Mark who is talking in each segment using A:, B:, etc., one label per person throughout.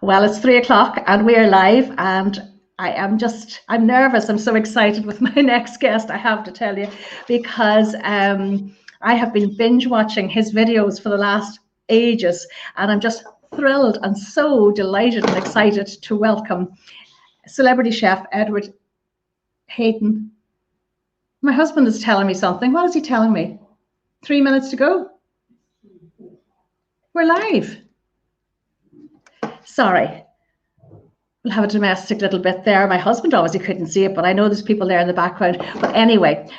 A: Well, it's 3 o'clock and we are live, and I'm nervous. I'm so excited with my next guest, I have to tell you, because I have been binge watching his videos for the last ages, and I'm just thrilled and so delighted and excited to welcome celebrity chef Edward Hayden. My husband is telling me something. What is he telling me? 3 minutes to go. We're live. Sorry. We'll have a domestic little bit there. My husband obviously couldn't see it, but I know there's people there in the background. But anyway,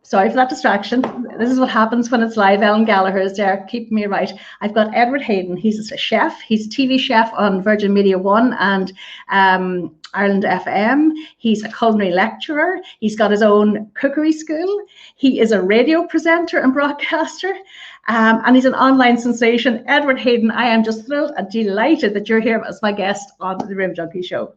A: sorry for that distraction. This is what happens when it's live. Ellen Gallagher is there keeping me right. I've got Edward Hayden. He's a chef. He's a TV chef on Virgin Media One and Ireland FM. He's a culinary lecturer. He's got his own cookery school. He is a radio presenter and broadcaster. And he's an online sensation. Edward Hayden, I am just thrilled and delighted that you're here as my guest on the Rim Junkie Show.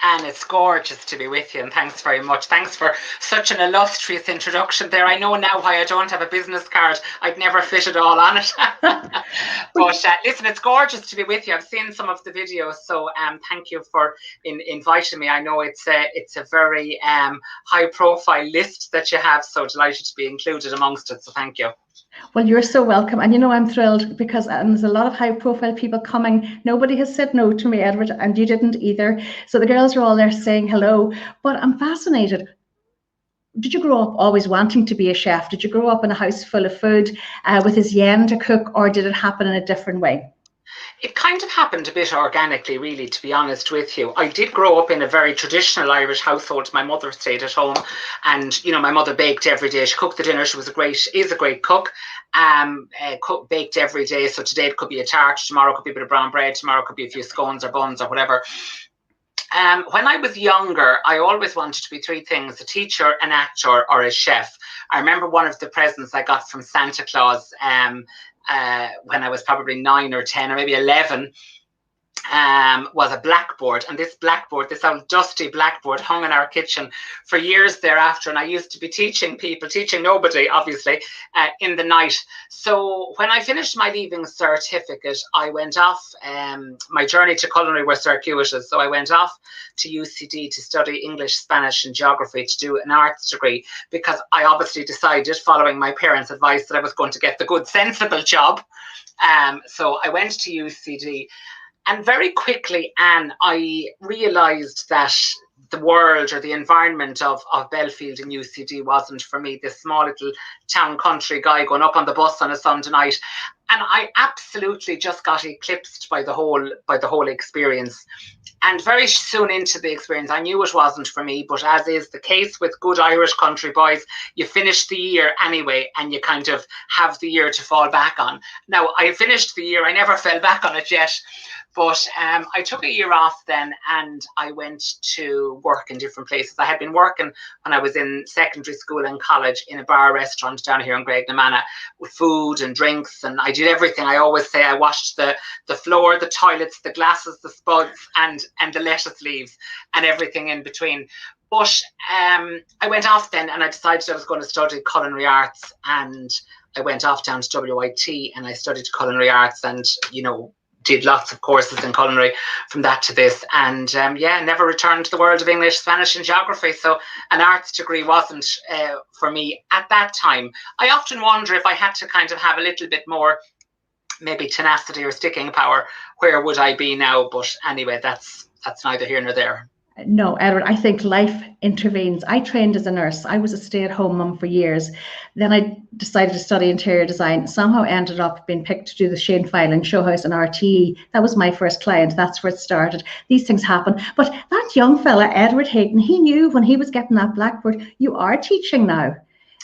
B: And it's gorgeous to be with you, and thanks very much. Thanks for such an illustrious introduction there. I know now why I don't have a business card. I'd never fit it all on it. But listen, it's gorgeous to be with you. I've seen some of the videos, so thank you for inviting me. I know it's a very high profile list that you have, so delighted to be included amongst it, so thank you.
A: Well, you're so welcome. And you know, I'm thrilled because there's a lot of high profile people coming. Nobody has said no to me, Edward, and you didn't either. So the girls are all there saying hello. But I'm fascinated. Did you grow up always wanting to be a chef? Did you grow up in a house full of food with his yen to cook, or did it happen in a different way?
B: It kind of happened a bit organically, really, to be honest with you. I did grow up in a very traditional Irish household. My mother stayed at home, and you know, my mother baked every day. She cooked the dinner. She is a great cook. Baked every day. So today it could be a tart, tomorrow it could be a bit of brown bread, tomorrow it could be a few scones or buns or whatever. When I was younger, I always wanted to be three things: a teacher, an actor, or a chef. I remember one of the presents I got from Santa Claus when I was probably 9 or 10 or maybe 11, was a blackboard. And this old dusty blackboard, hung in our kitchen for years thereafter. And I used to be teaching nobody, obviously, in the night. So when I finished my leaving certificate, I went off. My journey to culinary was circuitous. So I went off to UCD to study English, Spanish, and geography, to do an arts degree, because I obviously decided, following my parents' advice, that I was going to get the good, sensible job. So I went to UCD. And very quickly, Anne, I realised that the world or the environment of Belfield and UCD wasn't for me. This small little town country guy going up on the bus on a Sunday night. And I absolutely just got eclipsed by the whole experience. And very soon into the experience, I knew it wasn't for me, but as is the case with good Irish country boys, you finish the year anyway, and you kind of have the year to fall back on. Now, I finished the year, I never fell back on it yet, but I took a year off then, and I went to work in different places. I had been working when I was in secondary school and college in a bar restaurant down here in Graignamanagh with food and drinks, and I did everything. I always say I washed the floor, the toilets, the glasses, the spuds, and the lettuce leaves, and everything in between. But I went off then, and I decided I was going to study culinary arts, and I went off down to WIT and I studied culinary arts, and you know, did lots of courses in culinary from that to this, and never returned to the world of English, Spanish, and geography. So an arts degree wasn't for me at that time. I often wonder, if I had to kind of have a little bit more maybe tenacity or sticking power, where would I be now? But anyway, that's neither here nor there.
A: No, Edward, I think life intervenes. I trained as a nurse. I was a stay-at-home mum for years. Then I decided to study interior design. Somehow ended up being picked to do the Shane Filan show house and RTE. That was my first client. That's where it started. These things happen. But that young fella, Edward Hayden, he knew when he was getting that blackboard, you are teaching now.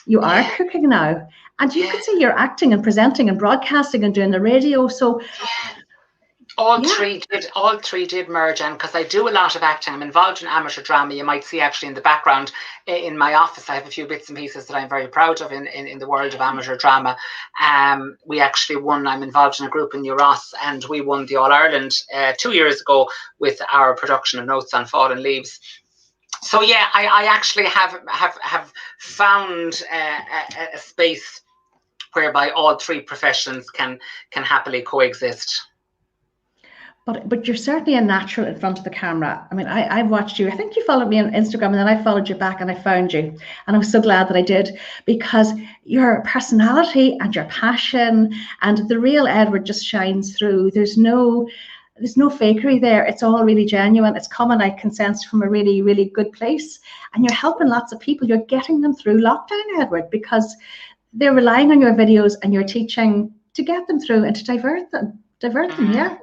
A: You are cooking now. And you can see you're acting and presenting and broadcasting and doing the radio. So
B: all three did merge, and because I do a lot of acting, I'm involved in amateur drama. You might see actually in the background in my office, I have a few bits and pieces that I'm very proud of in the world of amateur drama. We actually won. I'm involved in a group in New Ross, and we won the All Ireland 2 years ago with our production of Notes on Fallen Leaves. So yeah, I actually have found a space whereby all three professions can happily coexist.
A: But you're certainly a natural in front of the camera. I mean, I've watched you. I think you followed me on Instagram, and then I followed you back and I found you. And I'm so glad that I did, because your personality and your passion and the real Edward just shines through. There's no fakery there. It's all really genuine. It's coming, I can sense, from a really, really good place. And you're helping lots of people. You're getting them through lockdown, Edward, because they're relying on your videos and your teaching to get them through and to divert them. Yeah.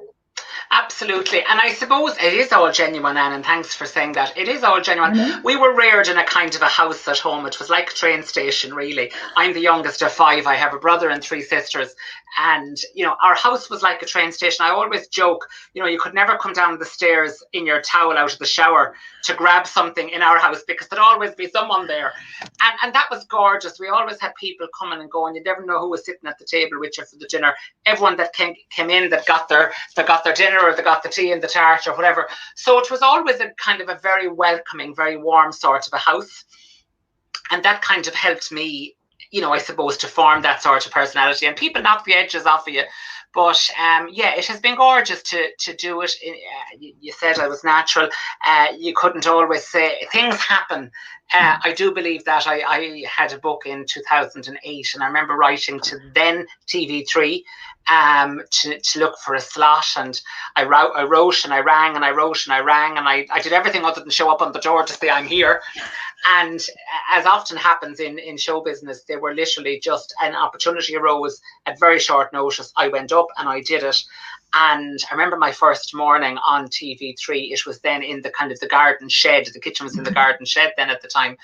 B: Absolutely. And I suppose it is all genuine, Anne, and thanks for saying that. It is all genuine. We were reared in a kind of a house at home. It was like a train station, really. I'm the youngest of 5. I have a brother and 3 sisters. And, you know, our house was like a train station. I always joke, you know, you could never come down the stairs in your towel out of the shower to grab something in our house, because there'd always be someone there. And that was gorgeous. We always had people coming and going. You never know who was sitting at the table with you for the dinner. Everyone that came in that got their dinner, or they got the tea and the tart or whatever. So it was always a kind of a very welcoming, very warm sort of a house. And that kind of helped me, you know, I suppose, to form that sort of personality. And people knock the edges off of you. But yeah, it has been gorgeous to do it. You said I was natural. You couldn't always say, things happen. I do believe that. I had a book in 2008, and I remember writing to then TV3 to look for a slot, and I wrote and I rang and I wrote and I rang, and I did everything other than show up on the door to say I'm here. And as often happens in show business, they were literally just an opportunity arose at very short notice. I went up and I did it. And I remember my first morning on TV3, it was then in the kind of the garden shed. The kitchen was in the garden shed then at the time.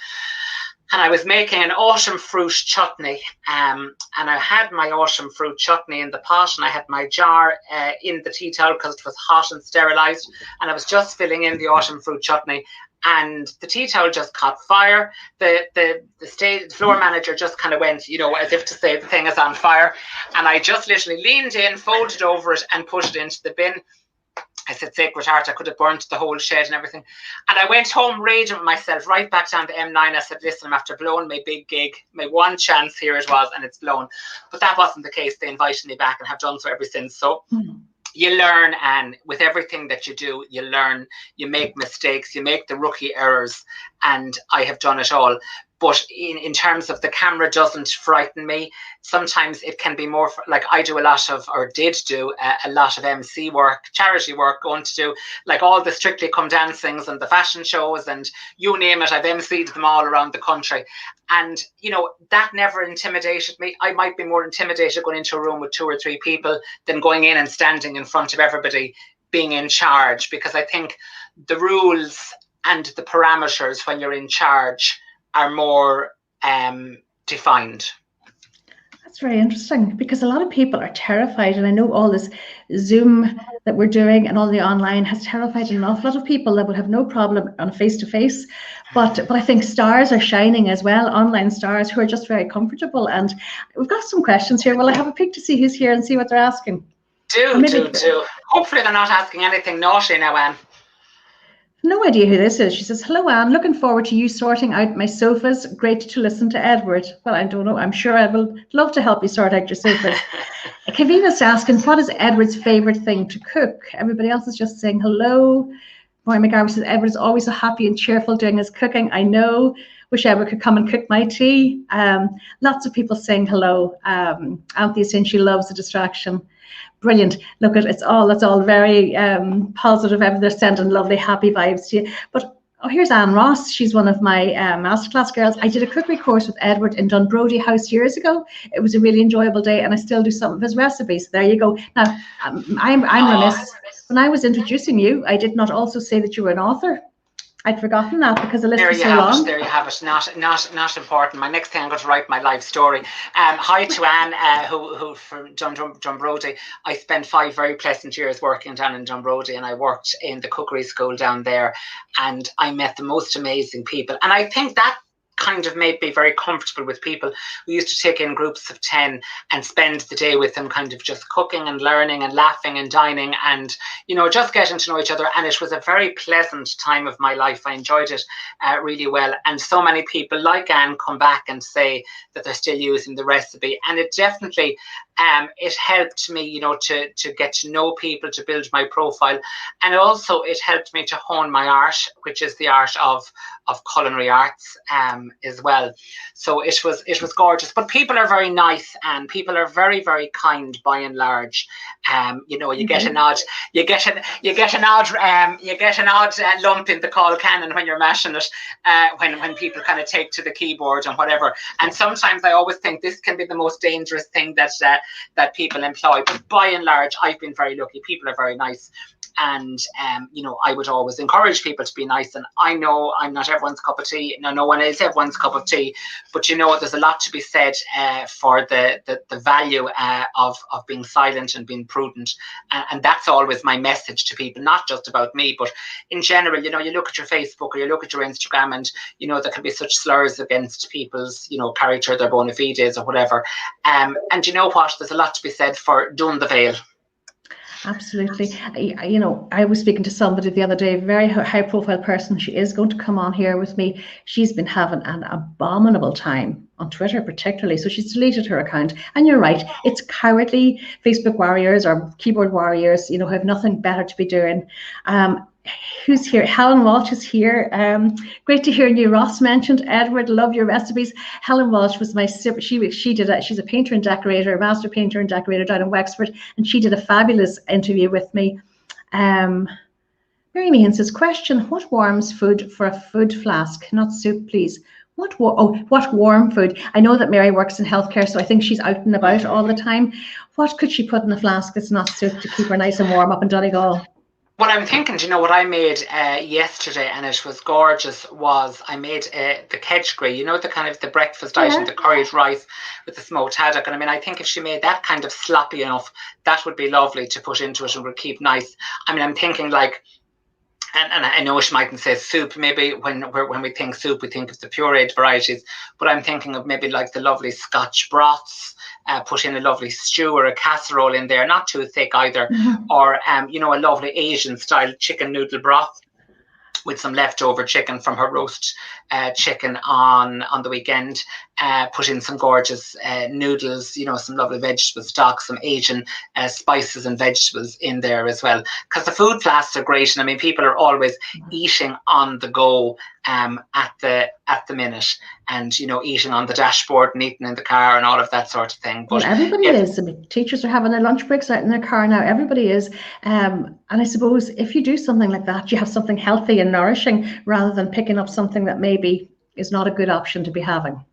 B: And I was making an autumn fruit chutney. And I had my autumn fruit chutney in the pot, and I had my jar in the tea towel because it was hot and sterilised. And I was just filling in the autumn fruit chutney. And the tea towel just caught fire. The floor manager just kind of went, you know, as if to say the thing is on fire. And I just literally leaned in, folded over it, and put it into the bin. I said, Sacred Heart, I could have burnt the whole shed and everything. And I went home raging with myself right back down the M9. I said, listen, I'm after blowing my big gig. My one chance, here it was, and it's blown. But that wasn't the case. They invited me back and have done so ever since. So you learn, and with everything that you do, you learn, you make mistakes, you make the rookie errors, and I have done it all. But in terms of the camera doesn't frighten me. Sometimes it can be more like I do a lot of, or did do a lot of MC work, charity work, going to do like all the Strictly Come Dancings and the fashion shows and you name it. I've MC'd them all around the country. And, you know, that never intimidated me. I might be more intimidated going into a room with 2 or 3 people than going in and standing in front of everybody being in charge, because I think the rules and the parameters when you're in charge are more defined.
A: That's very interesting, because a lot of people are terrified, and I know all this Zoom that we're doing and all the online has terrified an awful lot of people that would have no problem on face-to-face. But I think stars are shining as well, online stars who are just very comfortable. And we've got some questions here. Well, I have a peek to see who's here and see what they're asking.
B: Do. Hopefully they're not asking anything naughty now, Anne.
A: No idea who this is. She says, hello, Anne. Looking forward to you sorting out my sofas. Great to listen to Edward. Well, I don't know. I'm sure I will love to help you sort out your sofas. Kavina's asking, what is Edward's favourite thing to cook? Everybody else is just saying hello. Roy McGarvey says, Edward is always so happy and cheerful doing his cooking. I know. Wish Edward could come and cook my tea. Lots of people saying hello. Anthea saying she loves the distraction. Brilliant. Look, that's all very positive. They're sending lovely, happy vibes to you. But here's Anne Ross. She's one of my masterclass girls. I did a cookery course with Edward in Dunbrody House years ago. It was a really enjoyable day, and I still do some of his recipes. There you go. Now, I'm remiss. When I was introducing you, I did not also say that you were an author. I'd forgotten that because the list was so long.
B: There you have it. Not important. My next thing, I'm going to write my life story. Hi to Anne, who from Dunbrody. I spent 5 very pleasant years working down in Dunbrody, and I worked in the cookery school down there, and I met the most amazing people. And I think that kind of made me very comfortable with people. We used to take in groups of 10 and spend the day with them, kind of just cooking and learning and laughing and dining and, you know, just getting to know each other. And it was a very pleasant time of my life. I enjoyed it really well. And so many people like Anne come back and say that they're still using the recipe. And it definitely, it helped me, you know, to get to know people, to build my profile. And also it helped me to hone my art, which is the art of culinary arts as well. So it was gorgeous. But people are very nice and people are very, very kind by and large. You know, you get an odd lump in the call cannon when you're mashing it, when people kind of take to the keyboard and whatever. And sometimes I always think this can be the most dangerous thing that people employ. But by and large, I've been very lucky. People are very nice. And, you know, I would always encourage people to be nice. And I know I'm not everyone's cup of tea. No one is everyone's cup of tea. But, you know, there's a lot to be said for the value of being silent and being prudent. And that's always my message to people, not just about me, but in general. You know, you look at your Facebook or you look at your Instagram and, you know, there can be such slurs against people's, you know, character, their bona fides or whatever. And you know what? There's a lot to be said for doing the veil.
A: Absolutely. You know, I was speaking to somebody the other day, a very high profile person. She is going to come on here with me. She's been having an abominable time on Twitter particularly. So she's deleted her account. And you're right, it's cowardly Facebook warriors or keyboard warriors, you know, who have nothing better to be doing. Who's here? Helen Walsh is here. Great to hear you. Ross mentioned Edward, love your recipes. Helen Walsh was my she's a painter and decorator, a master painter and decorator down in Wexford, and she did a fabulous interview with me. Mary Meehan says, question, what warms food for a food flask? Not soup, please. What warm food? I know that Mary works in healthcare, so I think she's out and about all the time. What could she put in a flask that's not soup to keep her nice and warm up in Donegal?
B: What I'm thinking, do you know what I made yesterday, and it was gorgeous, was I made the kedgeree, you know, the kind of the breakfast item, the curried rice with the smoked haddock. And I mean, I think if she made that kind of sloppy enough, that would be lovely to put into it and would keep nice. I mean, I'm thinking like, and I know she mightn't say soup, maybe when we think soup, we think of the pureed varieties, but I'm thinking of maybe like the lovely Scotch broths, put in a lovely stew or a casserole in there, not too thick either, or, you know, a lovely Asian style chicken noodle broth with some leftover chicken from her roast chicken on the weekend. Put in some gorgeous noodles, you know, some lovely vegetable stock, some Asian spices and vegetables in there as well. Because the food flasks are great, and I mean, people are always eating on the go at the minute, and you know, eating on the dashboard and eating in the car and all of that sort of thing. But
A: well, everybody is. I mean, teachers are having their lunch breaks out in their car now. Everybody is, and I suppose if you do something like that, you have something healthy and nourishing rather than picking up something that maybe is not a good option to be having.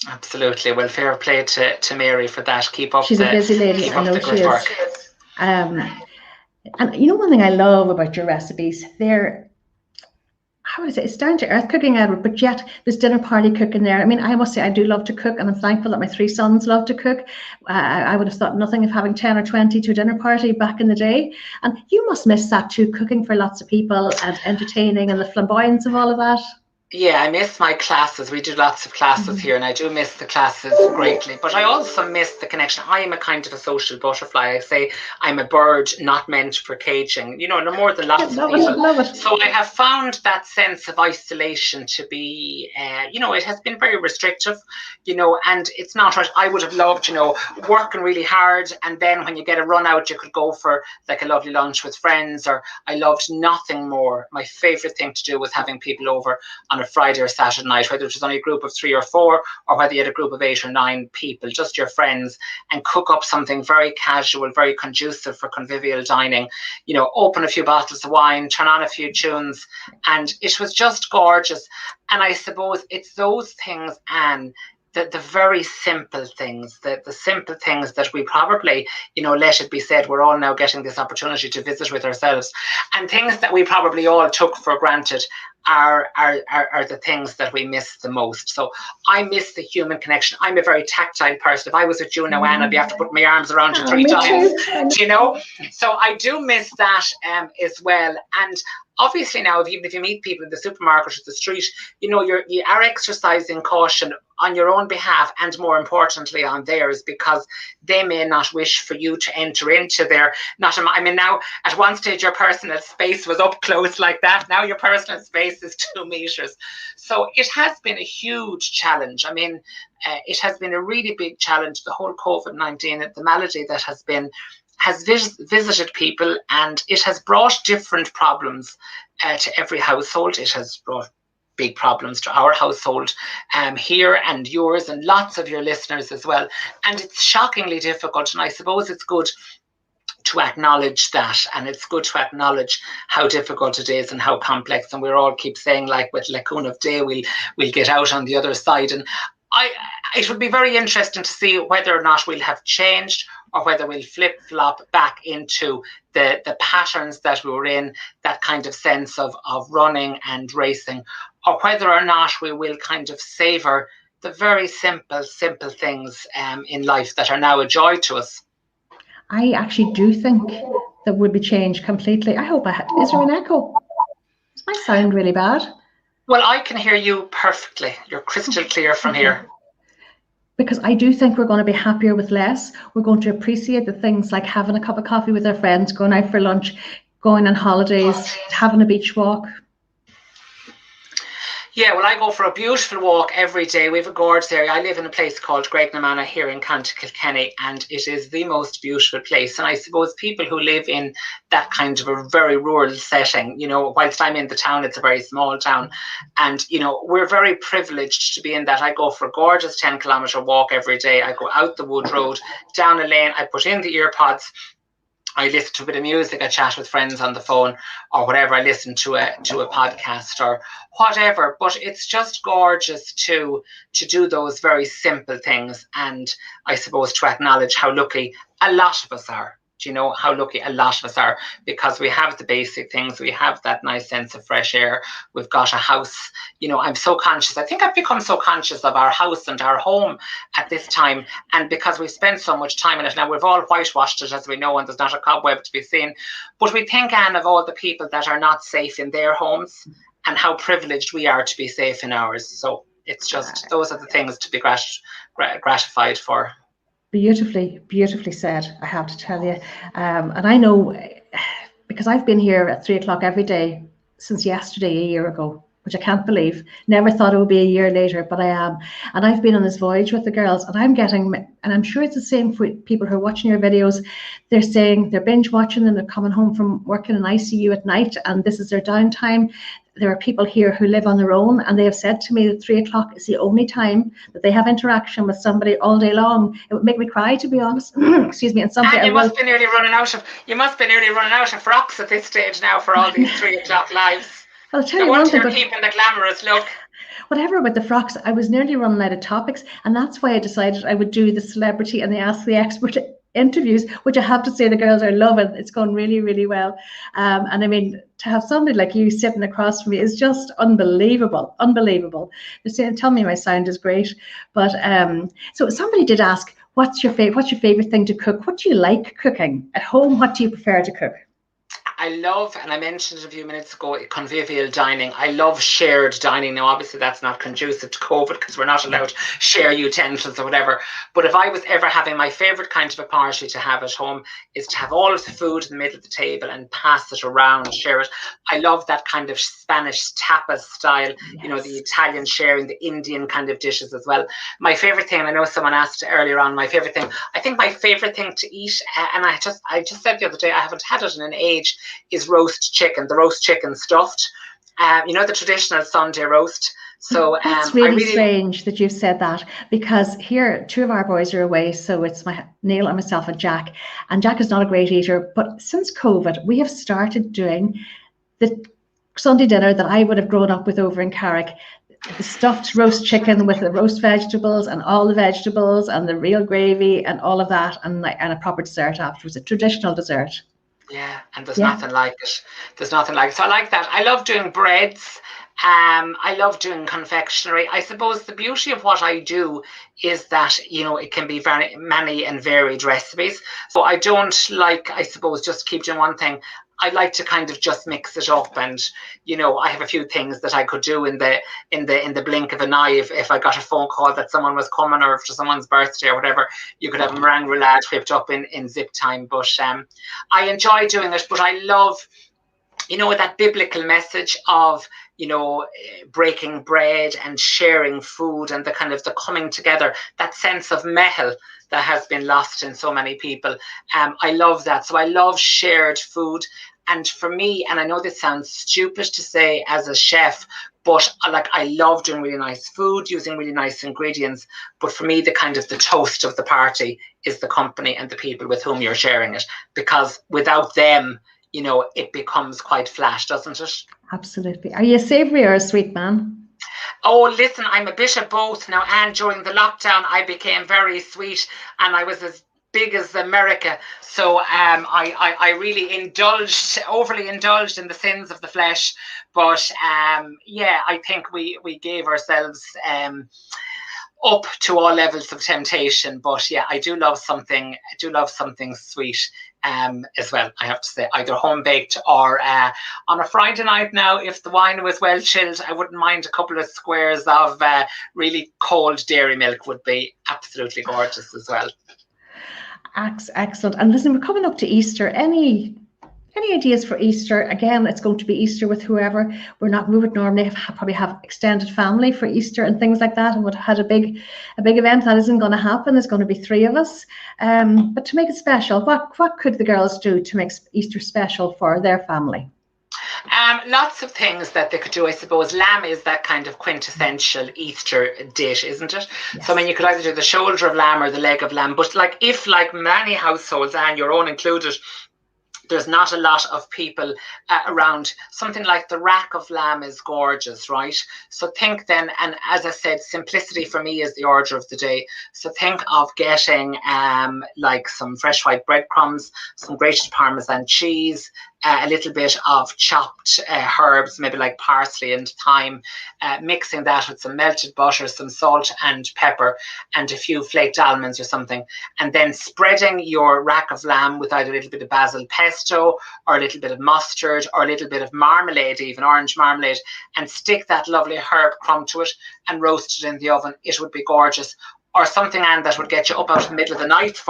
B: Absolutely. Well, fair play to Mary for that. Keep up.
A: She's a busy lady. I know she is. And you know, one thing I love about your recipes, they're, how would I say, it's down to earth cooking, Edward, but yet there's dinner party cooking there. I mean, I must say I do love to cook, and I'm thankful that my 3 sons love to cook. I would have thought nothing of having 10 or 20 to a dinner party back in the day. And you must miss that too, cooking for lots of people and entertaining and the flamboyance of all of that.
B: Yeah, I miss my classes. We do lots of classes here, and I do miss the classes greatly. But I also miss the connection. I am a kind of a social butterfly. I say I'm a bird not meant for caging, you know, no more than lots of people.
A: Love it.
B: So I have found that sense of isolation to be, you know, it has been very restrictive, you know, and it's not right. I would have loved, you know, working really hard, and then when you get a run out, you could go for like a lovely lunch with friends. Or I loved nothing more. My favorite thing to do was having people over on a Friday or Saturday night, whether it was only a group of 3 or 4 or whether you had a group of 8 or 9 people, just your friends, and cook up something very casual, very conducive for convivial dining, you know, open a few bottles of wine, turn on a few tunes, and it was just gorgeous. And I suppose it's those things, Anne, the very simple things, the simple things that we probably, you know, let it be said, we're all now getting this opportunity to visit with ourselves, and things that we probably all took for granted. are the things that we miss the most. So I miss the human connection. I'm a very tactile person. If I was with you now, Anne, I'd be have to put my arms around you 3 times. Do you know? So I do miss that as well. And obviously now, even if you meet people in the supermarket or the street, you know, you are exercising caution on your own behalf and more importantly on theirs, because they may not wish for you to enter into their, I mean, now at one stage your personal space was up close like that. Now your personal space is 2 meters. So it has been a huge challenge. I mean, it has been a really big challenge, the whole COVID-19, the malady that has visited people, and it has brought different problems to every household. It has brought big problems to our household here and yours and lots of your listeners as well. And it's shockingly difficult. And I suppose it's good to acknowledge that, and it's good to acknowledge how difficult it is and how complex. And we're all keep saying, like with Lacune of Day, we'll get out on the other side. And it would be very interesting to see whether or not we'll have changed, or whether we'll flip-flop back into the patterns that we were in, that kind of sense of running and racing, or whether or not we will kind of savor the very simple things in life that are now a joy to us.
A: I actually do think that would be changed completely. I hope is there an echo? Does my sound really bad?
B: Well, I can hear you perfectly. You're crystal clear from here.
A: Because I do think we're going to be happier with less. We're going to appreciate the things like having a cup of coffee with our friends, going out for lunch, going on holidays, having a beach walk.
B: Yeah, well, I go for a beautiful walk every day. We have a gorgeous area. I live in a place called Graignamanagh here in County Kilkenny, and it is the most beautiful place. And I suppose people who live in that kind of a very rural setting, you know, whilst I'm in the town, it's a very small town. And, you know, we're very privileged to be in that. I go for a gorgeous 10-kilometre walk every day. I go out the wood road, down a lane, I put in the ear pods, I listen to a bit of music, I chat with friends on the phone or whatever, I listen to a podcast or whatever. But it's just gorgeous to do those very simple things, and I suppose to acknowledge how lucky a lot of us are. Do you know how lucky a lot of us are? Because we have the basic things. We have that nice sense of fresh air. We've got a house. You know, I'm so conscious. I think I've become so conscious of our house and our home at this time. And because we spend so much time in it now, we've all whitewashed it, as we know, and there's not a cobweb to be seen. But we think, Anne, of all the people that are not safe in their homes and how privileged we are to be safe in ours. So it's just, those are the things to be gratified for.
A: Beautifully said, I have to tell you. And I know, because I've been here at 3 o'clock every day since yesterday, a year ago, which I can't believe. Never thought it would be a year later, but I am. And I've been on this voyage with the girls, and I'm getting, and I'm sure it's the same for people who are watching your videos. They're saying they're binge watching and they're coming home from working in ICU at night, and this is their downtime. There are people here who live on their own, and they have said to me that 3 o'clock is the only time that they have interaction with somebody all day long. It would make me cry, to be honest. Excuse me. And
B: you must be nearly running out of frocks at this stage now for all these 3 o'clock lives.
A: Well, I'll tell you one thing,
B: you're keeping the glamorous look.
A: Whatever about the frocks, I was nearly running out of topics, and that's why I decided I would do the celebrity and the Ask the Expert interviews, which I have to say the girls are loving. It's gone really well. And I mean, to have somebody like you sitting across from me is just unbelievable. They're saying, tell me my sound is great. But so somebody did ask, what's your favorite thing to cook? What do you like cooking at home? What do you prefer to cook?
B: I love, and I mentioned it a few minutes ago, convivial dining. I love shared dining. Now, obviously, that's not conducive to COVID because we're not allowed to share utensils or whatever. But if I was ever having my favourite kind of a party to have at home is to have all of the food in the middle of the table and pass it around, share it. I love that kind of Spanish tapas style, yes. You know, the Italian sharing, the Indian kind of dishes as well. My favourite thing, and I know someone asked earlier on, I think my favourite thing to eat, and I just said the other day, I haven't had it in an age, is roast chicken, the roast chicken stuffed, you know, the traditional Sunday roast. So
A: that's really strange that you've said that, because here 2 of our boys are away, so it's Neil and myself and Jack is not a great eater, but since COVID we have started doing the Sunday dinner that I would have grown up with over in Carrick, the stuffed roast chicken with the roast vegetables and all the vegetables and the real gravy and all of that, and a proper dessert afterwards, a traditional dessert.
B: Yeah, and there's nothing like it. So I like that. I love doing breads. I love doing confectionery. I suppose the beauty of what I do is that, it can be very many and varied recipes. So I don't like, I suppose, just keep doing one thing. I like to kind of just mix it up, and I have a few things that I could do in the blink of an eye. If I got a phone call that someone was coming, or for someone's birthday or whatever, you could have meringue roulade whipped up in zip time. But I enjoy doing it. But I love, that biblical message of breaking bread and sharing food, and the kind of the coming together, that sense of mehel that has been lost in so many people. I love that. So I love shared food. And for me, and I know this sounds stupid to say as a chef, but I love doing really nice food, using really nice ingredients. But for me, the kind of the toast of the party is the company and the people with whom you're sharing it, because without them, it becomes quite flat, doesn't it?
A: Absolutely. Are you a savoury or a sweet man?
B: Oh, listen, I'm a bit of both now. And during the lockdown, I became very sweet, and I was as big as America. So I really overly indulged in the sins of the flesh. But I think we gave ourselves up to all levels of temptation. But yeah, I do love something sweet as well, I have to say, either home baked or on a Friday night now, if the wine was well chilled, I wouldn't mind a couple of squares of really cold dairy milk. Would be absolutely gorgeous as well.
A: Excellent. And listen, we're coming up to Easter. Any ideas for Easter? Again, it's going to be Easter with whoever. We would normally probably have extended family for Easter and things like that, and would have had a big event. That isn't going to happen. There's going to be 3 of us. But to make it special, what could the girls do to make Easter special for their family?
B: Lots of things that they could do, I suppose. Lamb is that kind of quintessential Easter dish, isn't it? Yes. So, you could either do the shoulder of lamb or the leg of lamb. But if many households, and your own included, there's not a lot of people around, something like the rack of lamb is gorgeous, right? So think then, and as I said, simplicity for me is the order of the day. So think of getting some fresh white breadcrumbs, some grated Parmesan cheese, a little bit of chopped herbs, maybe like parsley and thyme, mixing that with some melted butter, some salt and pepper, and a few flaked almonds or something, and then spreading your rack of lamb with either a little bit of basil pesto or a little bit of mustard or a little bit of marmalade, even orange marmalade, and stick that lovely herb crumb to it and roast it in the oven. It would be gorgeous. Or something, Anne, that would get you up out of the middle of the night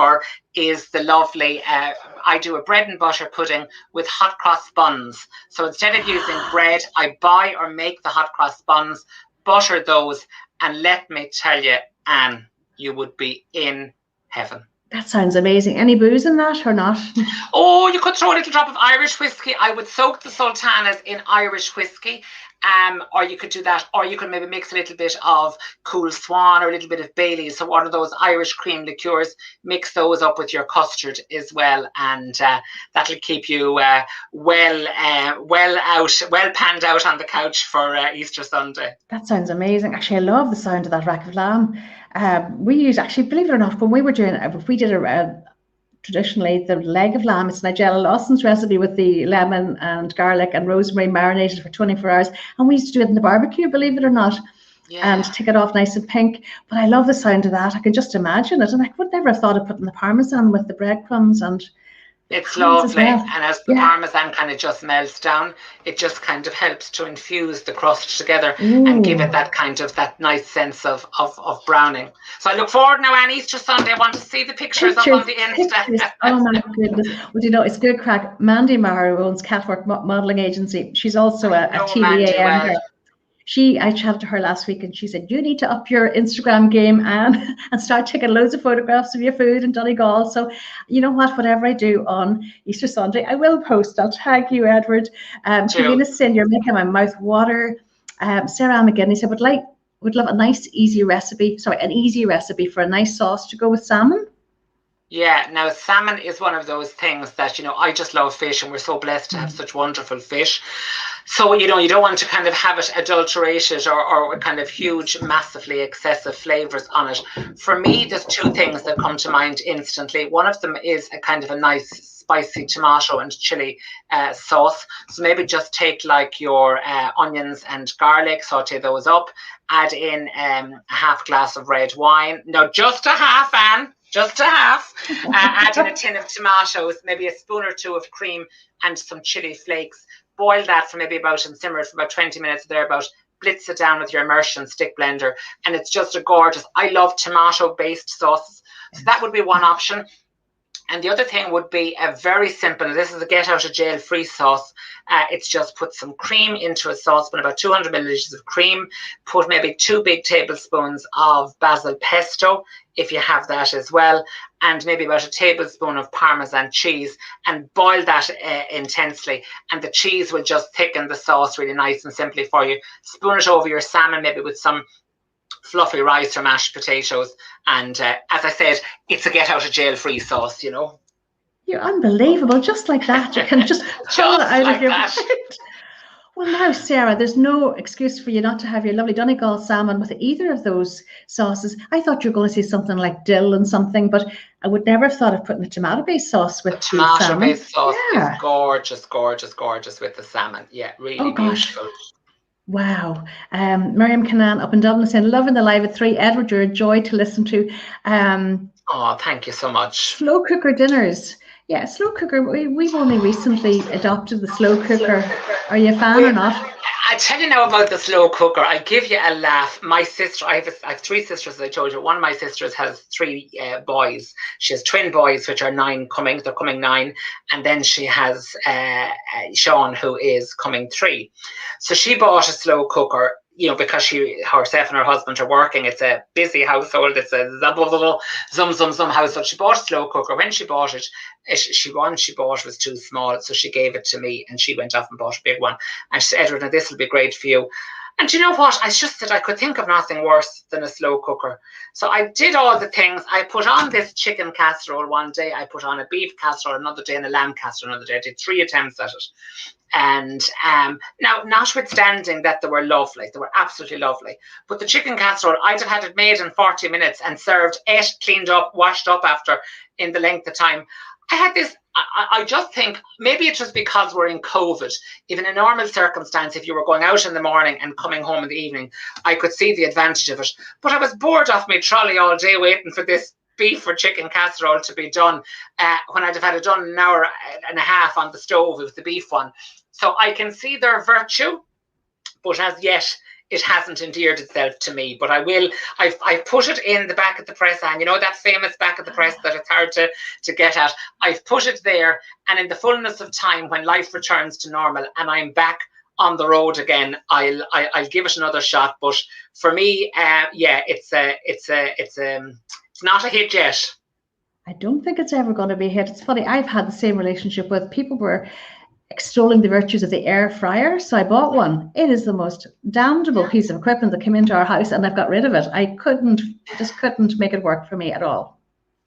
B: is the lovely, I do a bread and butter pudding with hot cross buns. So instead of using bread, I buy or make the hot cross buns, butter those, and let me tell you, Anne, you would be in heaven.
A: That sounds amazing. Any booze in that or not?
B: Oh, you could throw a little drop of Irish whiskey. I would soak the sultanas in Irish whiskey. Or you could do that, or you could maybe mix a little bit of Cool Swan or a little bit of Bailey's. So one of those Irish cream liqueurs, mix those up with your custard as well, and that'll keep you well panned out on the couch for Easter Sunday.
A: That sounds amazing. Actually, I love the sound of that rack of lamb. We use, actually, believe it or not, when we did traditionally the leg of lamb, it's Nigella Lawson's recipe with the lemon and garlic and rosemary marinated for 24 hours. And we used to do it in the barbecue, believe it or not, and take it off nice and pink. But I love the sound of that. I can just imagine it. And I would never have thought of putting the Parmesan with the breadcrumbs and
B: it's lovely, well. And as the Parmesan kind of just melts down, it just kind of helps to infuse the crust together and give it that kind of that nice sense of browning. So I look forward now, Anne, Easter Sunday. I want to see the pictures up on the Insta.
A: Oh my goodness. Well, it's good crack. Mandy Maher, who owns Catwork Modelling Agency, she's also a TVAM girl. I chatted to her last week and she said, you need to up your Instagram game, Anne, and start taking loads of photographs of your food in Donegal. So you know what, whatever I do on Easter Sunday, I will post. I'll tag you, Edward. Karina Sin, you're making my mouth water. Sarah McGinney said, would love an easy recipe for a nice sauce to go with salmon.
B: Yeah, now salmon is one of those things that, I just love fish, and we're so blessed to have such wonderful fish. So, you don't want to kind of have it adulterated or kind of huge, massively excessive flavors on it. For me, there's 2 things that come to mind instantly. One of them is a kind of a nice spicy tomato and chili sauce. So maybe just take like your onions and garlic, saute those up, add in a half glass of red wine. No, just a half, Anne. Just a half. Add in a tin of tomatoes, maybe a spoon or two of cream and some chili flakes. Boil that for maybe about, and simmer it for about 20 minutes thereabout. Blitz it down with your immersion stick blender, and it's just a gorgeous. I love tomato-based sauce, so that would be one option. And the other thing would be a very simple, this is a get out of jail free sauce. It's just put some cream into a saucepan, about 200 milliliters of cream, put maybe 2 big tablespoons of basil pesto, if you have that as well, and maybe about a tablespoon of Parmesan cheese, and boil that intensely. And the cheese will just thicken the sauce really nice and simply for you. Spoon it over your salmon, maybe with some fluffy rice or mashed potatoes, and as I said, it's a get out of jail free sauce, you know.
A: You're unbelievable. Just like that, you can just pull it out like of your mind. Well, now, Sarah, there's no excuse for you not to have your lovely Donegal salmon with either of those sauces. I thought you were going to say something like dill and something, but I would never have thought of putting a tomato-based sauce with the salmon.
B: Tomato-based sauce is gorgeous, gorgeous, gorgeous with the salmon. Yeah, really beautiful.
A: Wow. Miriam Canan up in Dublin saying, loving the live at 3. Edward, you're a joy to listen to.
B: Oh, thank you so much.
A: Slow cooker dinners. Yeah, slow cooker. We've only recently adopted the slow cooker. Are you a fan or not?
B: I tell you now about the slow cooker. I give you a laugh. My sister, I have 3 sisters, as I told you. One of my sisters has 3 boys. She has twin boys, which are 9 coming. They're coming 9. And then she has Sean, who is coming 3. So she bought a slow cooker, you know, because herself and her husband are working. It's a busy household. It's a zum household. She bought a slow cooker. When she bought it, she bought was too small, so she gave it to me, and she went off and bought a big one. And she said, Edward, now this will be great for you. And you know what? I just said I could think of nothing worse than a slow cooker. So I did all the things. I put on this chicken casserole one day. I put on a beef casserole another day, and a lamb casserole another day. I did 3 attempts at it. And now, notwithstanding that they were lovely, they were absolutely lovely. But the chicken casserole, I'd have had it made in 40 minutes and served, ate, cleaned up, washed up after in the length of time. I had this, I just think maybe it's just because we're in COVID. Even in a normal circumstance, if you were going out in the morning and coming home in the evening, I could see the advantage of it. But I was bored off my trolley all day waiting for this beef or chicken casserole to be done when I'd have had it done an hour and a half on the stove with the beef one. So I can see their virtue, but as yet, it hasn't endeared itself to me. But I've put it in the back of the press, and you know that famous back of the press that it's hard to get at. I've put it there, and in the fullness of time, when life returns to normal and I'm back on the road again, I'll give it another shot. But for me, yeah, it's not a hit yet.
A: I don't think it's ever going to be a hit. It's funny, I've had the same relationship with people were extolling the virtues of the air fryer, so I bought one. It is the most damnable piece of equipment that came into our house, and I've got rid of it. I just couldn't make it work for me at all.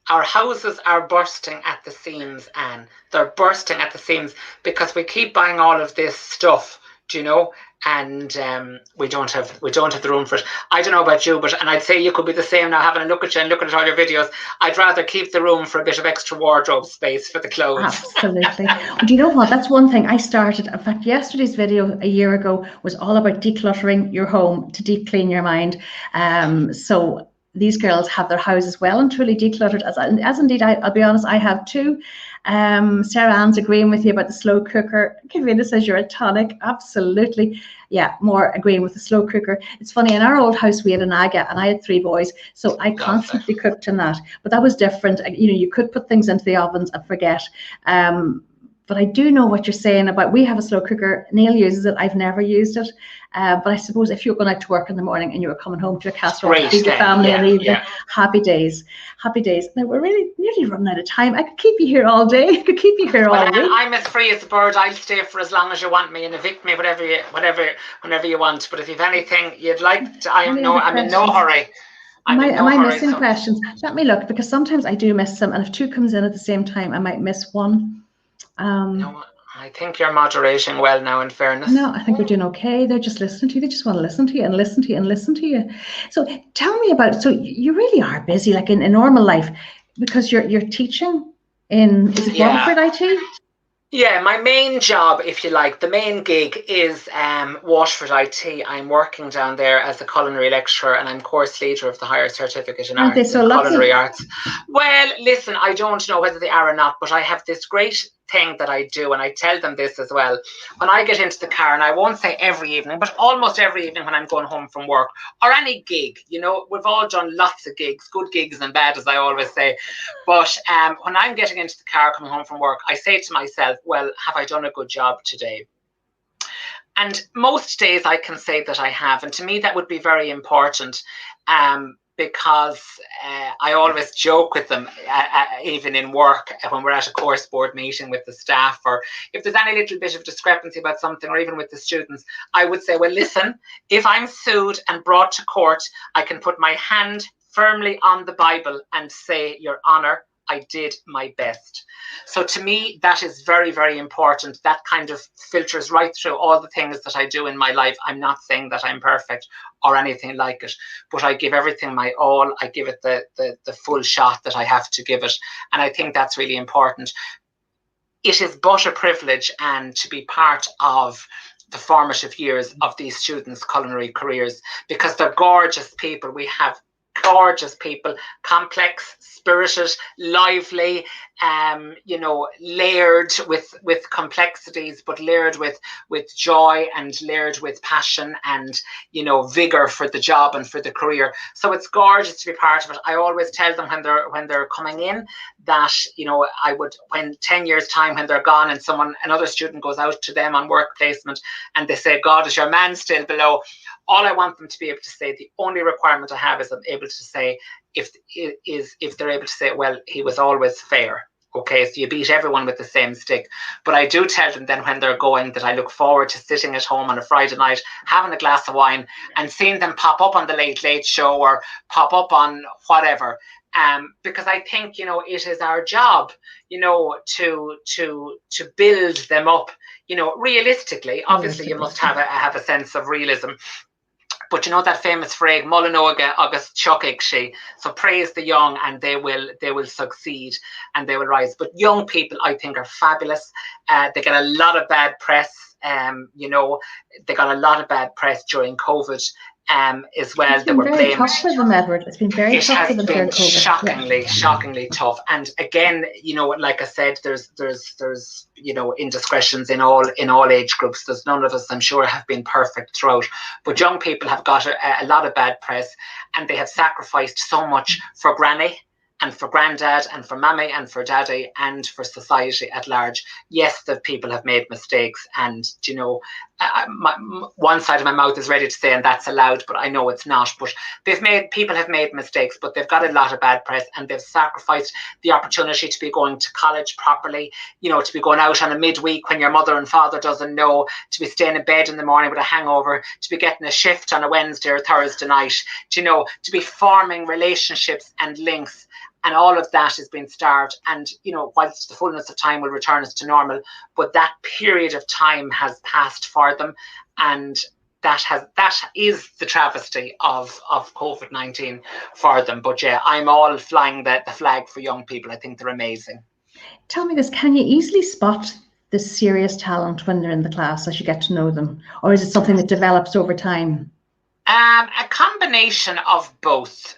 B: Our houses are bursting at the seams, Anne. They're bursting at the seams because we keep buying all of this stuff, do you know? And we don't have the room for it. I don't know about you, and I'd say you could be the same now, having a look at you and looking at all your videos. I'd rather keep the room for a bit of extra wardrobe space for the clothes.
A: Absolutely. Well, do you know what? That's one thing I started. In fact, yesterday's video a year ago was all about decluttering your home to deep clean your mind. So these girls have their houses well and truly decluttered, as indeed I'll be honest, I have too. Sarah Ann's agreeing with you about the slow cooker. Kavina says you're a tonic. Absolutely. Yeah, more agreeing with the slow cooker. It's funny, in our old house we had an aga and I had 3 boys, so I constantly cooked in that. But that was different. You know, you could put things into the ovens and forget. But I do know what you're saying about, we have a slow cooker. Neil uses it. I've never used it. But I suppose if you're going out to work in the morning and you were coming home to a casserole to feed your family in the evening, happy days. Happy days. Now, we're really nearly running out of time. I could keep you here all day. I could keep you here all week.
B: I'm as free as a bird. I'll stay for as long as you want me and evict me, whenever you want. But if you've anything you'd like to, I'm in no hurry.
A: Am I missing questions? Let me look, because sometimes I do miss them. And if 2 comes in at the same time, I might miss one.
B: No, I think you're moderating well now, in fairness.
A: No, I think we're doing okay. They're just listening to you. They just want to listen to you and listen to you and listen to you. So tell me about, so you really are busy, like in normal life, because you're teaching is it
B: Yeah.
A: Waterford IT?
B: Yeah, my main job, if you like, the main gig is Waterford IT. I'm working down there as a culinary lecturer, and I'm course leader of the higher certificate in
A: Aren't they
B: arts
A: so
B: and
A: lucky?
B: culinary arts. Well, listen, I don't know whether they are or not, but I have this great thing that I do, and I tell them this as well. When I get into the car, and I won't say every evening, but almost every evening when I'm going home from work or any gig, you know, we've all done lots of gigs, good gigs and bad, as I always say. But when I'm getting into the car coming home from work, I say to myself, well, have I done a good job today? And most days I can say that I have. And to me, that would be very important, because I always joke with them, even in work, when we're at a course board meeting with the staff, or if there's any little bit of discrepancy about something, or even with the students, I would say, well, listen, if I'm sued and brought to court, I can put my hand firmly on the Bible and say, Your Honour, I did my best. So to me, that is very, very important. That kind of filters right through all the things that I do in my life. I'm not saying that I'm perfect or anything like it, but I give everything my all. I give it the full shot that I have to give it. And I think that's really important. It is but a privilege and to be part of the formative years of these students' culinary careers, because they're gorgeous people. We have gorgeous people, complex, spirited, lively, you know, layered with complexities, but layered with joy and layered with passion and, you know, vigor for the job and for the career. So it's gorgeous to be part of it. I always tell them when they're coming in that, you know, I would, when 10 years time, when they're gone and another student goes out to them on work placement and they say, God, is your man still below? All I want them to be able to say, the only requirement I have is I'm able to say, if they're able to say, well, he was always fair. Okay, so you beat everyone with the same stick. But I do tell them then when they're going that I look forward to sitting at home on a Friday night, having a glass of wine and seeing them pop up on the Late Late Show or pop up on whatever. Because I think, you know, it is our job, you know, to build them up, you know, realistically. Obviously, you must have a sense of realism. But you know that famous phrase, Mullinoga agus Chuckig she. So praise the young and they will succeed and they will rise. But young people, I think, are fabulous. They get a lot of bad press. You know, they got a lot of bad press during COVID. As well,
A: they were very tough for them, Edward. It's been very tough for them during COVID.
B: Shockingly tough. And again, you know, like I said, there's you know, indiscretions in all age groups. There's none of us, I'm sure, have been perfect throughout. But young people have got a lot of bad press, and they have sacrificed so much for granny and for granddad and for mammy and for daddy and for society at large. Yes, the people have made mistakes, and you know, one side of my mouth is ready to say, and that's allowed, but I know it's not. But people have made mistakes, but they've got a lot of bad press, and they've sacrificed the opportunity to be going to college properly, you know, to be going out on a midweek when your mother and father doesn't know, to be staying in bed in the morning with a hangover, to be getting a shift on a Wednesday or Thursday night, you know, to be forming relationships and links. And all of that has been starved. And, you know, whilst the fullness of time will return us to normal, but that period of time has passed for them. And that is the travesty of COVID-19 for them. But yeah, I'm all flying the flag for young people. I think they're amazing.
A: Tell me this, can you easily spot the serious talent when they're in the class as you get to know them? Or is it something that develops over time?
B: A combination of both.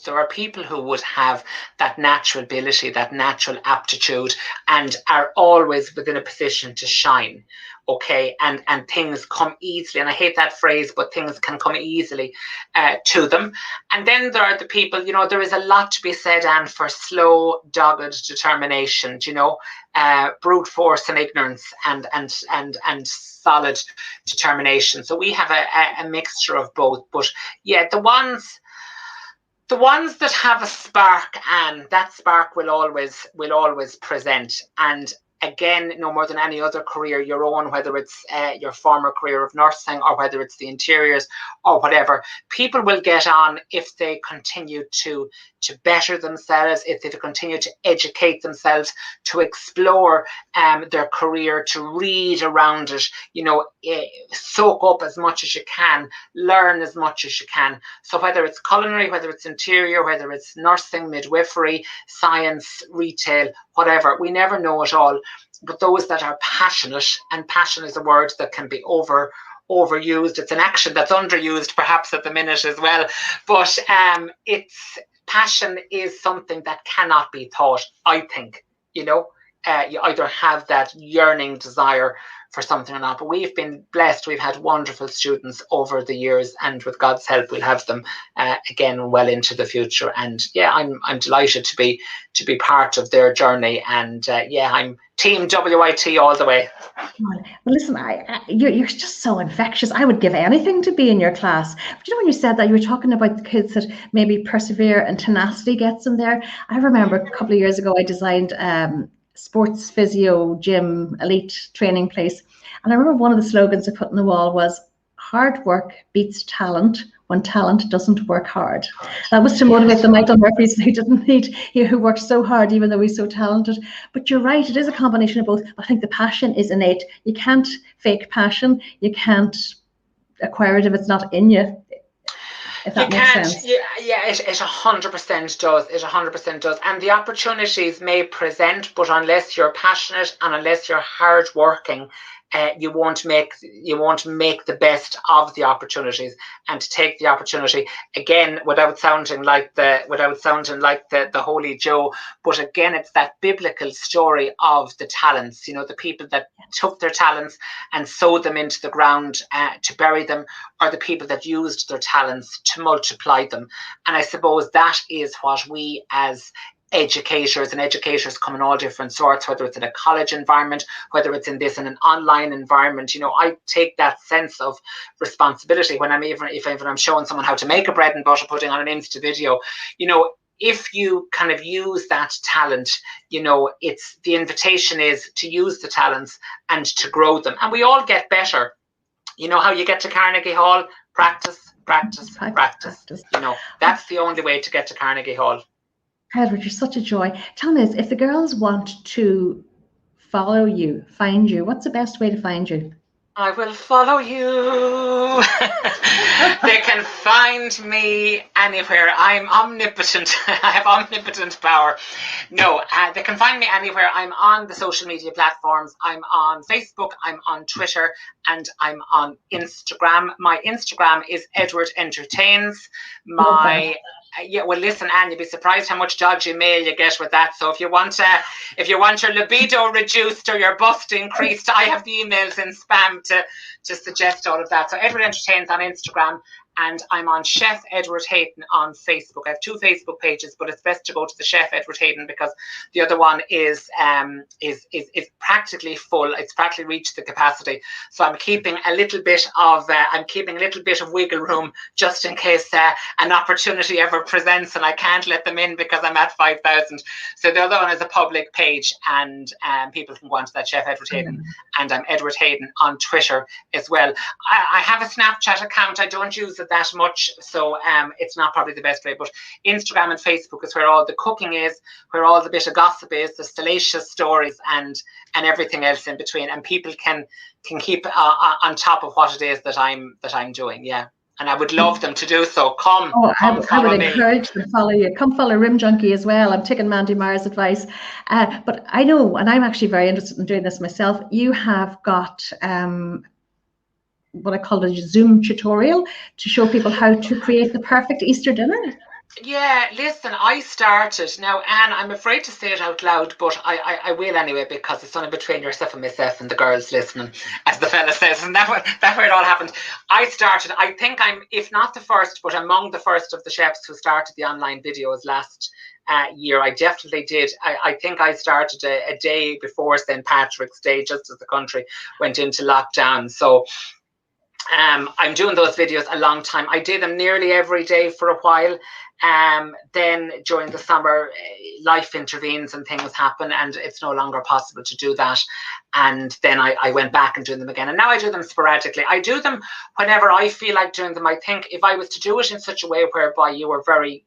B: There are people who would have that natural ability, that natural aptitude, and are always within a position to shine. Okay, and things come easily, and I hate that phrase, but things can come easily to them. And then there are the people, you know, there is a lot to be said, and for slow, dogged determination, you know, brute force and ignorance, and solid determination. So we have a mixture of both. But yeah, the ones that have a spark, and that spark will always present. And again, no more than any other career, your own, whether it's your former career of nursing or whether it's the interiors or whatever, people will get on if they continue to better themselves, if they continue to educate themselves, to explore their career, to read around it, soak up as much as you can, learn as much as you can. So whether it's culinary, whether it's interior, whether it's nursing, midwifery, science, retail, whatever, we never know it all. But those that are passionate, and passion is a word that can be overused. It's an action that's underused perhaps at the minute as well. But passion is something that cannot be taught, I think. You either have that yearning desire for something or not. But we've been blessed. We've had wonderful students over the years, and with God's help, we'll have them again well into the future. And yeah, I'm delighted to be part of their journey. And I'm Team WIT all the way.
A: Well, listen, you're just so infectious. I would give anything to be in your class. But when you said that, you were talking about the kids that maybe persevere and tenacity gets in there. I remember a couple of years ago, I designed sports physio gym elite training place, and I remember one of the slogans I put on the wall was hard work beats talent when talent doesn't work hard. That was to motivate the Michael Murphys who worked so hard even though he's so talented. But you're right, it is a combination of both. I think the passion is innate. You can't fake passion, you can't acquire it if it's not in you. If that makes sense.
B: It 100% does. It 100% does. And the opportunities may present, but unless you're passionate and unless you're hardworking, you won't make the best of the opportunities. And to take the opportunity, again, without sounding like the Holy Joe, but again, it's that biblical story of the talents. The people that took their talents and sowed them into the ground to bury them, or the people that used their talents to multiply them. And I suppose that is what we as educators, and educators come in all different sorts, whether it's in a college environment, whether it's in an online environment. I take that sense of responsibility when I'm showing someone how to make a bread and butter pudding on an Insta video. If you kind of use that talent, it's the invitation is to use the talents and to grow them, and we all get better. How you get to Carnegie Hall? Practice. That's the only way to get to Carnegie Hall.
A: Edward, you're such a joy. Tell me this, if the girls want to follow you, find you, what's the best way to find you?
B: I will follow you. They can find me anywhere. I'm omnipotent. I have omnipotent power. No, they can find me anywhere. I'm on the social media platforms. I'm on Facebook, I'm on Twitter, and I'm on Instagram. My Instagram is Edward Entertains. Well, listen, Anne, you'd be surprised how much dodgy mail you get with that. So if you want your libido reduced or your bust increased, I have the emails in spam to suggest all of that. So Edward Entertains on Instagram, and I'm on Chef Edward Hayden on Facebook. I have two Facebook pages, but it's best to go to the Chef Edward Hayden because the other one is practically full. It's practically reached the capacity. So I'm keeping a little bit of wiggle room just in case an opportunity ever presents and I can't let them in because I'm at 5,000. So the other one is a public page, and people can go onto that Chef Edward Hayden, and I'm Edward Hayden on Twitter as well. I have a Snapchat account. I don't use it that much, so it's not probably the best way, but Instagram and Facebook is where all the cooking is, where all the bit of gossip is, the salacious stories and everything else in between, and people can keep on top of what it is that I'm doing. And I would love them to do so. I would
A: encourage them to follow you. Come follow Rim Junkie as well. I'm taking Mandy Marr's advice. But I know, and I'm actually very interested in doing this myself, you have got what I call a Zoom tutorial to show people how to create the perfect Easter dinner.
B: Yeah, listen, I started. Now, Anne, I'm afraid to say it out loud, but I will anyway, because it's only between yourself and myself and the girls listening, as the fella says, and that's where it all happened. I started, I think I'm, if not the first, but among the first of the chefs who started the online videos last year. I definitely did. I think I started a day before St. Patrick's Day, just as the country went into lockdown. So I'm doing those videos a long time. I did them nearly every day for a while, Then during the summer, life intervenes and things happen, and it's no longer possible to do that. And then I went back and doing them again. And now I do them sporadically. I do them whenever I feel like doing them. I think if I was to do it in such a way whereby you were very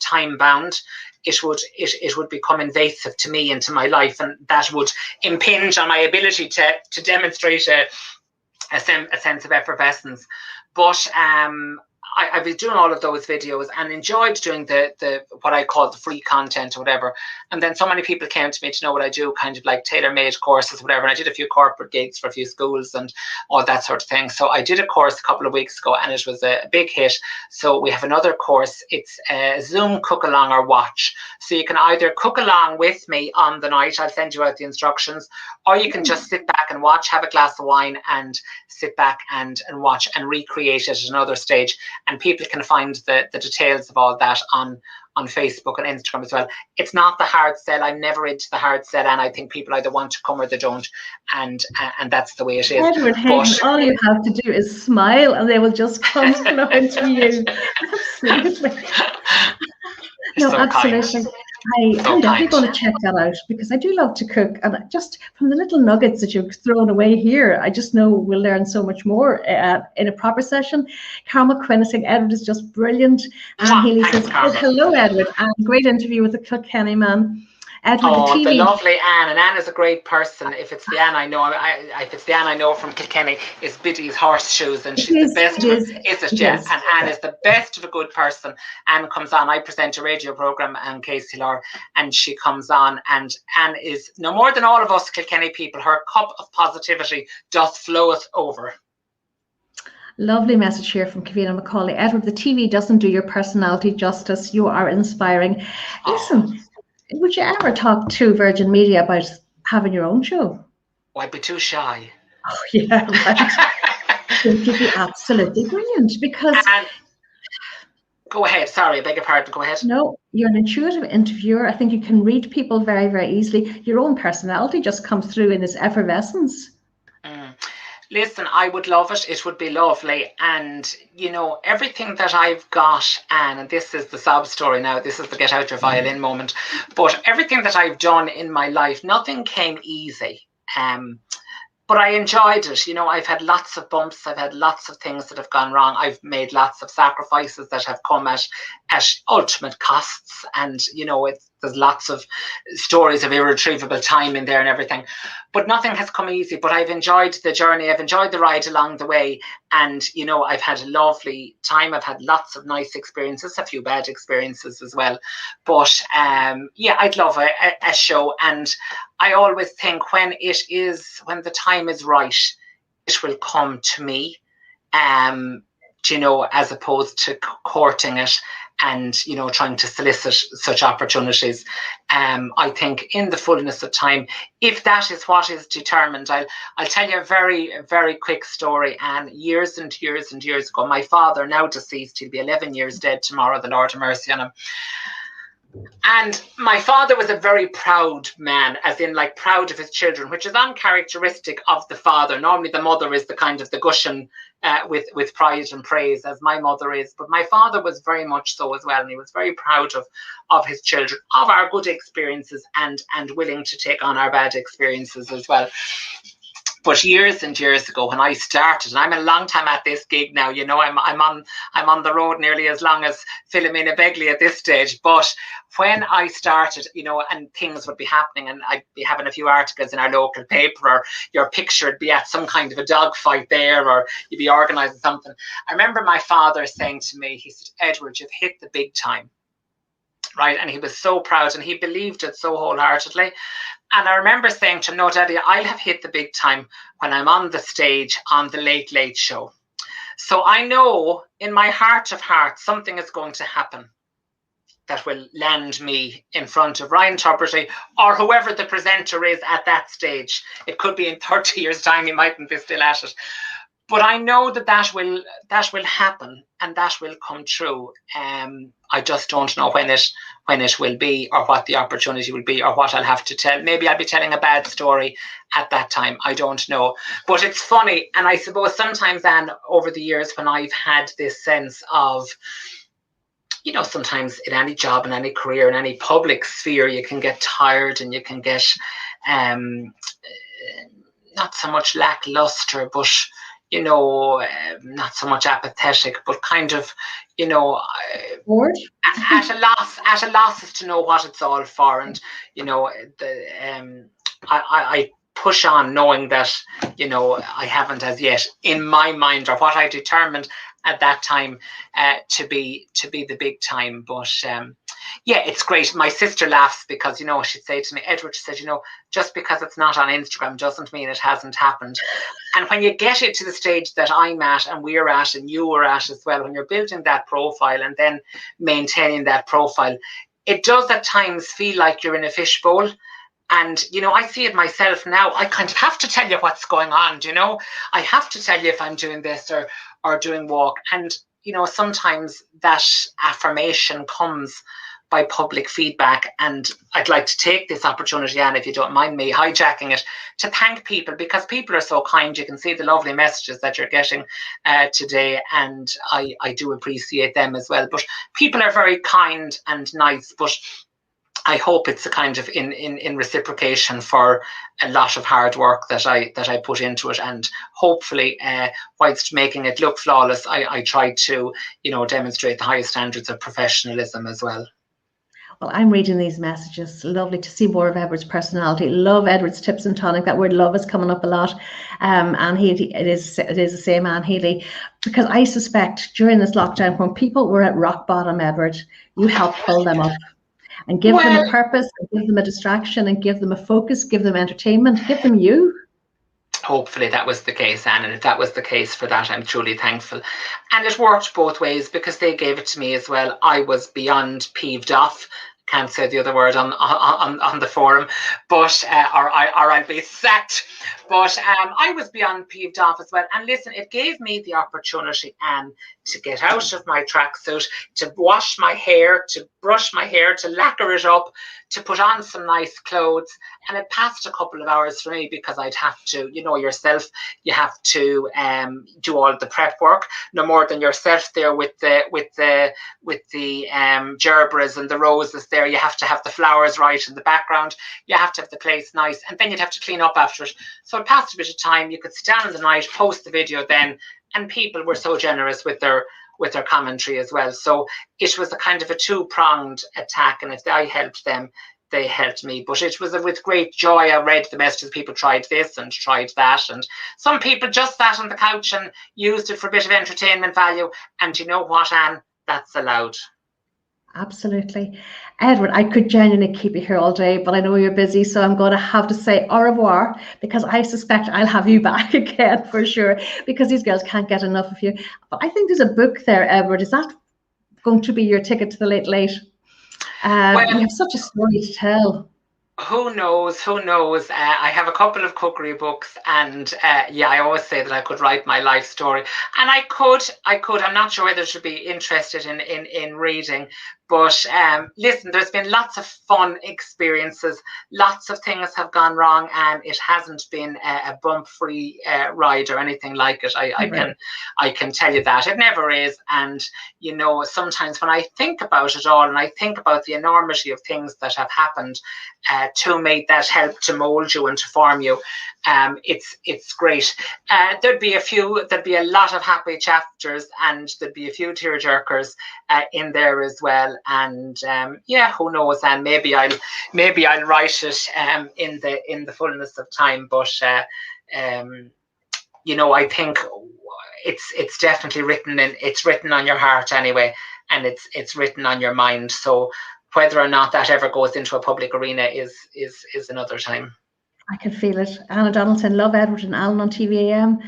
B: time bound, it would become invasive to me and to my life, and that would impinge on my ability to demonstrate a sense of effervescence. But I've been doing all of those videos and enjoyed doing the what I call the free content or whatever. And then so many people came to me to know what I do, kind of like tailor-made courses, whatever. And I did a few corporate gigs for a few schools and all that sort of thing. So I did a course a couple of weeks ago and it was a big hit. So we have another course. It's a Zoom cook along or watch. So you can either cook along with me on the night, I'll send you out the instructions, or you can just sit back and watch, have a glass of wine and sit back and watch and recreate it at another stage. And people can find the details of all that on Facebook and Instagram as well. It's not the hard sell. I'm never into the hard sell, and I think people either want to come or they don't, and that's the way it is.
A: Edward Hayden, all you have to do is smile, and they will just come flowing to you. Absolutely. No,
B: so
A: absolutely. I'm definitely going to check that out because I do love to cook, and just from the little nuggets that you've thrown away here, I just know we'll learn so much more in a proper session. Carmel Quinn is saying Edward is just brilliant. And Healy says, hello, Edward, and great interview with the Kilkenny man. Edward,
B: the lovely Anne, and Anne is a great person. If it's the Anne I know, if it's the Anne I know from Kilkenny, is Biddy's horseshoes, and she's the best. And Anne is the best of a good person. Anne comes on. I present a radio program and Casey Lore, and she comes on, and Anne is no more than all of us Kilkenny people. Her cup of positivity doth floweth over.
A: Lovely message here from Kavina McCauley. Edward, the TV doesn't do your personality justice. You are inspiring. Listen. Would you ever talk to Virgin Media about having your own show?
B: Oh, I'd be too shy.
A: Oh, yeah, right. It would be absolutely brilliant because...
B: Go ahead. Sorry, I beg your pardon. Go ahead.
A: No, you're an intuitive interviewer. I think you can read people very, very easily. Your own personality just comes through in this effervescence.
B: Listen, I would love it. It would be lovely. And, you know, everything that I've got, and this is the sob story now, this is the get out your violin moment, but everything that I've done in my life, nothing came easy. But I enjoyed it. You know, I've had lots of bumps. I've had lots of things that have gone wrong. I've made lots of sacrifices that have come at ultimate costs. And, you know, there's lots of stories of irretrievable time in there and everything. But nothing has come easy. But I've enjoyed the journey. I've enjoyed the ride along the way. And, you know, I've had a lovely time. I've had lots of nice experiences, a few bad experiences as well. But, yeah, I'd love a show. And I always think when the time is right, it will come to me, you know, as opposed to courting it and, you know, trying to solicit such opportunities. I think in the fullness of time, if that is what is determined, I'll tell you a very, very quick story. And years and years and years ago, my father, now deceased, he'll be 11 years dead tomorrow, the Lord have mercy on him. And my father was a very proud man, as in like proud of his children, which is uncharacteristic of the father. Normally the mother is the kind of the gushing with pride and praise, as my mother is. But my father was very much so as well. And he was very proud of his children, of our good experiences and willing to take on our bad experiences as well. But years and years ago, when I started, and I'm a long time at this gig now, you know, I'm on the road nearly as long as Philomena Begley at this stage. But when I started, you know, and things would be happening, and I'd be having a few articles in our local paper, or your picture would be at some kind of a dog fight there, or you'd be organising something. I remember my father saying to me, he said, Edward, you've hit the big time. Right. And he was so proud and he believed it so wholeheartedly. And I remember saying to him, no, Daddy, I'll have hit the big time when I'm on the stage on the Late Late Show. So I know in my heart of hearts, something is going to happen that will land me in front of Ryan Tubridy or whoever the presenter is at that stage. It could be in 30 years' time, he mightn't be still at it. But I know that will happen and that will come true. I just don't know when it will be, or what the opportunity will be, or what I'll have to tell. Maybe I'll be telling a bad story at that time. I don't know. But it's funny, and I suppose sometimes, Anne, over the years when I've had this sense of you know, sometimes in any job, in any career, in any public sphere, you can get tired and you can get not so much lackluster, but you know, not so much apathetic, but kind of, you know,
A: Bored?
B: at a loss as to know what it's all for. And you know, I push on knowing that, you know, I haven't as yet in my mind, or what I determined at that time to be the big time. But yeah, it's great. My sister laughs because, you know, she'd say to me, Edward, she said, you know, just because it's not on Instagram doesn't mean it hasn't happened. And when you get it to the stage that I'm at and we're at and you were at as well, when you're building that profile and then maintaining that profile, it does at times feel like you're in a fishbowl. And, you know, I see it myself now. I kind of have to tell you what's going on, you know. I have to tell you if I'm doing this or doing walk. And, you know, sometimes that affirmation comes by public feedback. And I'd like to take this opportunity, Anne, if you don't mind me hijacking it, to thank people, because people are so kind. You can see the lovely messages that you're getting today, and I do appreciate them as well. But people are very kind and nice, but I hope it's a kind of in reciprocation for a lot of hard work that I put into it, and hopefully, whilst making it look flawless, I try to, you know, demonstrate the highest standards of professionalism as well.
A: Well, I'm reading these messages. Lovely to see more of Edward's personality. Love Edward's tips and tonic. That word "love" is coming up a lot. Anne Healy, it is the same, Anne Healy, because I suspect during this lockdown, when people were at rock bottom, Edward, you helped pull them up. And give them a purpose, and give them a distraction, and give them a focus, give them entertainment, give them you.
B: Hopefully that was the case, Anne, and if that was the case, for that I'm truly thankful. And it worked both ways, because they gave it to me as well. I was beyond peeved off. Can't say the other word on the forum, but or I'll be sacked. But I was beyond peeved off as well. And listen, it gave me the opportunity, Anne, to get out of my tracksuit, to wash my hair, to brush my hair, to lacquer it up, to put on some nice clothes. And it passed a couple of hours for me, because I'd have to, you know yourself, you have to do all the prep work, no more than yourself there with the gerberas and the roses there. You have to have the flowers right in the background. You have to have the place nice, and then you'd have to clean up after it. So it passed a bit of time. You could sit down in the night, post the video then, and people were so generous with their commentary as well. So it was a kind of a two-pronged attack, and if I helped them, they helped me. But it was with great joy I read the messages. People tried this and tried that, and some people just sat on the couch and used it for a bit of entertainment value. And you know what, Anne? That's allowed.
A: Absolutely. Edward, I could genuinely keep you here all day, but I know you're busy, so I'm going to have to say au revoir, because I suspect I'll have you back again for sure, because these girls can't get enough of you. But I think there's a book there, Edward. Is that going to be your ticket to the late late?
B: Well,
A: you have such a story to tell.
B: Who knows? I have a couple of cookery books, and yeah, I always say that I could write my life story, and I could. I'm not sure whether to be interested in reading, but listen, there's been lots of fun experiences. Lots of things have gone wrong, and it hasn't been a bump-free ride or anything like it. I can tell you that it never is. And you know, sometimes when I think about it all, and I think about the enormity of things that have happened to me that help to mold you and to form you, it's great. There'd be a lot of happy chapters, and there'd be a few tearjerkers in there as well. And yeah, who knows? And maybe I'll write it in the fullness of time. But you know, I think it's definitely written on your heart anyway, and it's written on your mind. So whether or not that ever goes into a public arena is another time.
A: I can feel it. Anna Donaldson, love Edward and Alan on TVAM.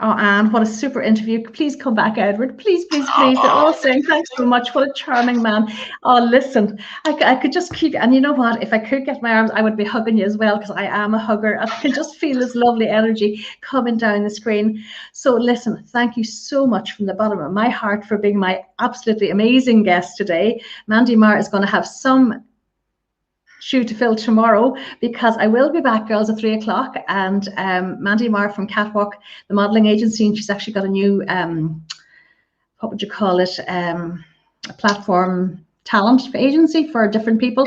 A: Oh, Anne, what a super interview. Please come back, Edward. Please. They're all saying thanks so much. What a charming man. Oh, listen, I could just keep, and you know what? If I could get my arms, I would be hugging you as well, because I am a hugger. I can just feel this lovely energy coming down the screen. So listen, thank you so much from the bottom of my heart for being my absolutely amazing guest today. Mandy Marr is going to have some shoe to fill tomorrow, because I will be back, girls, at 3 o'clock. And Mandy Marr from Catwalk, the modelling agency, and she's actually got a new, what would you call it? platform talent agency for different people.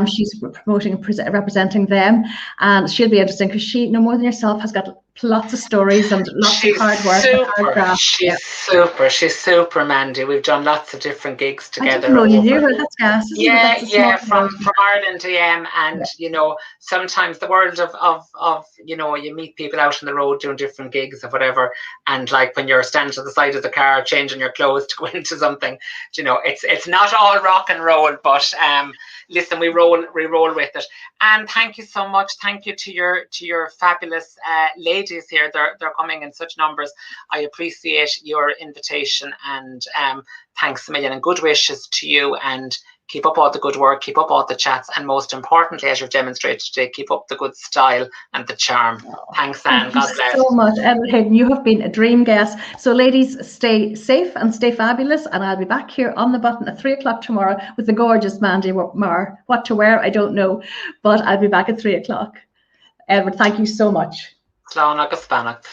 A: She's promoting and representing them, and she'll be interesting because she, no more than yourself, has got lots of stories and lots of hard work and hard craft.
B: She's super, Mandy. We've done lots of different gigs together.
A: I didn't know you knew her. That's gas.
B: From Ireland, and you know, sometimes the world of you know, you meet people out on the road doing different gigs or whatever, and like when you're standing to the side of the car changing your clothes to go into something, you know, it's not all rock and roll, but listen, we roll with it. And thank you so much. Thank you to your fabulous ladies here. They're coming in such numbers. I appreciate your invitation, and thanks a million, and good wishes to you, and keep up all the good work, keep up all the chats, and most importantly, as you've demonstrated today, keep up the good style and the charm. Thanks, Anne. God bless.
A: Thank you so much, Edward Hayden. You have been a dream guest. So ladies, stay safe and stay fabulous, and I'll be back here on the button at 3 o'clock tomorrow with the gorgeous Mandy Marr. What to wear, I don't know, but I'll be back at 3 o'clock. Edward, thank you so much.
B: Slán agus beannacht.